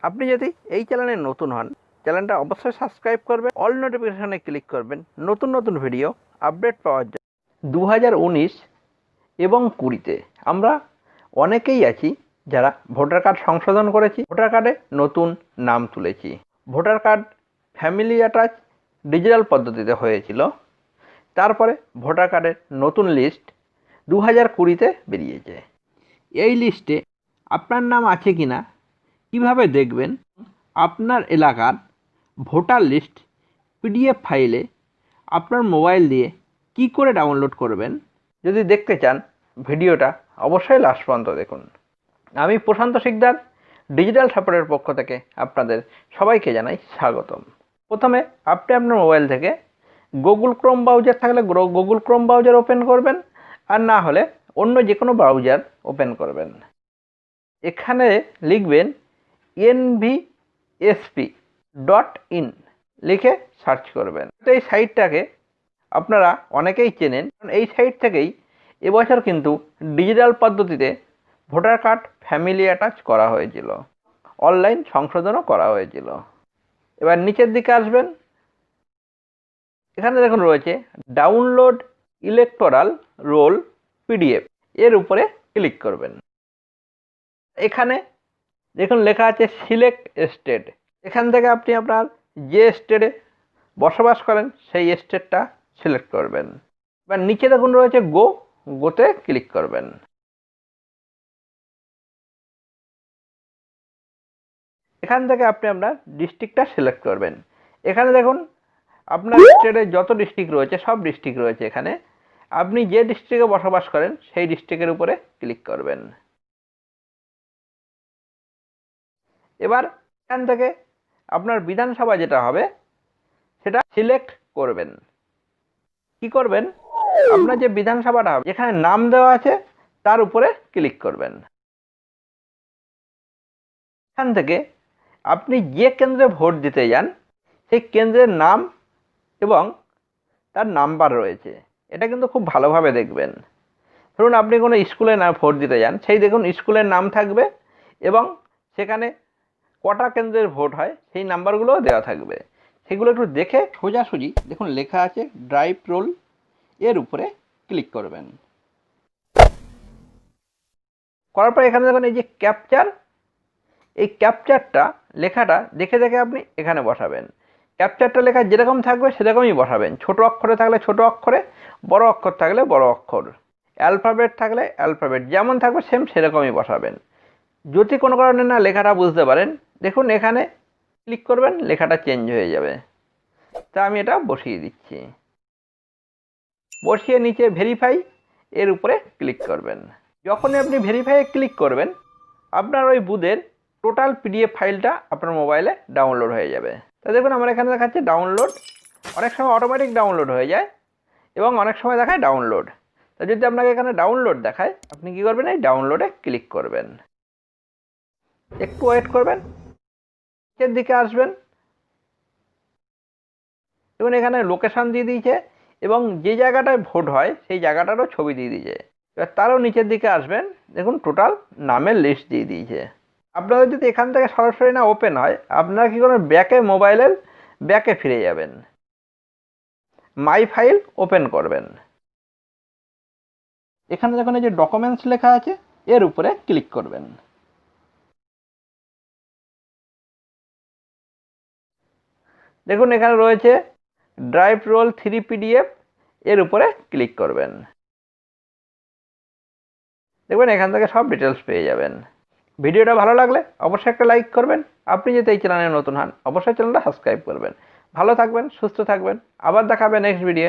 আপনি যদি এই চ্যানেলে নতুন হন, চ্যানেলটা অবশ্যই সাবস্ক্রাইব করবেন, অল নোটিফিকেশনে ক্লিক করবেন নতুন নতুন ভিডিও আপডেট পাওয়ার জন্য। 2019 এবং 20তে আমরা অনেকেই আছি যারা ভোটার কার্ড সংশোধন করেছি, ভোটার কার্ডে নতুন নাম তুলেছি। Voter card family attach digital পদ্ধতিতে হয়েছিল, তারপরে ভোটার কার্ডের নতুন লিস্ট 2020তে বেরিয়েছে। এই লিস্টে আপনার নাম আছে কিনা কিভাবে দেখবেন, আপনার এলাকার ভোটার লিস্ট পিডিএফ ফাইলে আপনার মোবাইল দিয়ে কি করে ডাউনলোড করবেন, যদি দেখতে চান ভিডিওটা অবশ্যই লাস্ট পর্যন্ত দেখুন। আমি প্রশান্ত শিকদার, ডিজিটাল সাপোর্টের পক্ষ থেকে আপনাদের সবাইকে জানাই স্বাগতম। প্রথমে আপনি আপনার মোবাইল থেকে গুগল ক্রোম ব্রাউজার থাকলে গুগল ক্রোম ব্রাউজার ওপেন করবেন, আর না হলে অন্য যে কোনো ব্রাউজার ওপেন করবেন। এখানে লিখবেন nvsp.in লিখে সার্চ করবেন। এই সাইটটাকে আপনারা অনেকেই চেনেন, কারণ এই সাইট থেকেই এবছর কিন্তু ডিজিটাল পদ্ধতিতে ভোটার কার্ড ফ্যামিলি অ্যাটাচ করা হয়েছিল, অনলাইন সংশোধনও করা হয়েছিল। এবার নিচের দিকে আসবেন, এখানে দেখুন রয়েছে ডাউনলোড ইলেকটোরাল রোল পিডিএফ, এর উপরে ক্লিক করবেন। এখানে দেখুন লেখা আছে সিলেক্ট স্টেট, এখান থেকে আপনি আপনার যে স্টেটে বসবাস করেন সেই স্টেটটা সিলেক্ট করবেন। এবার নিচে দেখুন রয়েছে গোতে ক্লিক করবেন। এখান থেকে আপনি আপনার ডিস্ট্রিক্টটা সিলেক্ট করবেন। এখানে দেখুন আপনার স্টেটে যত ডিস্ট্রিক্ট রয়েছে সব ডিস্ট্রিক্ট রয়েছে। এখানে আপনি যে ডিস্ট্রিক্টে বসবাস করেন সেই ডিস্ট্রিক্টের উপরে ক্লিক করবেন। এবার এখান থেকে আপনার বিধানসভা যেটা হবে সেটা সিলেক্ট করবেন। কি করবেন, আপনার যে বিধানসভাটা হবে যেখানে নাম দেওয়া আছে তার উপরে ক্লিক করবেন। এখান থেকে আপনি যে কেন্দ্রে ভোট দিতে যান সেই কেন্দ্রের নাম এবং তার নাম্বার রয়েছে, এটা কিন্তু খুব ভালোভাবে দেখবেন। ধরুন আপনি কোনো স্কুলে না ভোট দিতে যান, সেই দেখুন স্কুলের নাম থাকবে এবং সেখানে কটা কেন্দ্রের ভোট হয় সেই নাম্বারগুলোও দেওয়া থাকবে। সেগুলো একটু দেখে সোজাসুজি দেখুন লেখা আছে ড্রাইভ রোল, এর উপরে ক্লিক করবেন। করার পর এখানে দেখুন এই যে ক্যাপচার, এই ক্যাপচারটা লেখাটা দেখে দেখে আপনি এখানে বসাবেন। ক্যাপচারটা লেখা যেরকম থাকবে সেরকমই বসাবেন। ছোট অক্ষরে থাকলে ছোট অক্ষরে, বড় অক্ষর থাকলে বড় অক্ষর, অ্যালফাবেট থাকলে অ্যালফাবেট যেমন থাকবে সেম সেরকমই বসাবেন। যদি কোনো কারণে না লেখাটা বুঝতে পারেন, দেখুন এখানে ক্লিক করবেন, লেখাটা চেঞ্জ হয়ে যাবে। তা আমি এটা বসিয়ে দিচ্ছি। বসিয়ে নিচে ভেরিফাই, এর উপরে ক্লিক করবেন। যখনই আপনি ভেরিফাইয়ে ক্লিক করবেন আপনার ওই বুথের টোটাল পিডিএফ ফাইলটা আপনার মোবাইলে ডাউনলোড হয়ে যাবে। তা দেখুন আমার এখানে দেখাচ্ছে ডাউনলোড, অনেক সময় অটোমেটিক ডাউনলোড হয়ে যায় এবং অনেক সময় দেখায় ডাউনলোড। তা যদি আপনাকে এখানে ডাউনলোড দেখায় আপনি কী করবেন, এই ডাউনলোডে ক্লিক করবেন। একটু ওয়েট করবেন, নিচের দিকে আসবেন, দেখুন এখানে লোকেশান দিয়ে দিয়েছে এবং যে জায়গাটায় ভোট হয় সেই জায়গাটারও ছবি দিয়ে দিয়েছে। এবার তারও নিচের দিকে আসবেন, দেখুন টোটাল নামের লিস্ট দিয়ে দিয়েছে। আপনাদের যদি এখান থেকে সরাসরি না ওপেন হয় আপনারা কী করবেন, ব্যাকে মোবাইলের ব্যাকে ফিরে যাবেন, মাই ফাইল ওপেন করবেন। এখানে দেখুন এই যে ডকুমেন্টস লেখা আছে এর উপরে ক্লিক করবেন। দেখুন এখানে রয়েছে ড্রাইভ রোল 3 পিডিএফ, এর উপরে ক্লিক করবেন। দেখবেন এখান থেকে সব ডিটেলস পেয়ে যাবেন। ভিডিওটা ভালো লাগলে অবশ্যই একটা লাইক করবেন। আপনি যদি এই চ্যানেলে নতুন হন অবশ্যই চ্যানেলটা সাবস্ক্রাইব করবেন। ভালো থাকবেন, সুস্থ থাকবেন, আবার দেখাবে নেক্সট ভিডিও।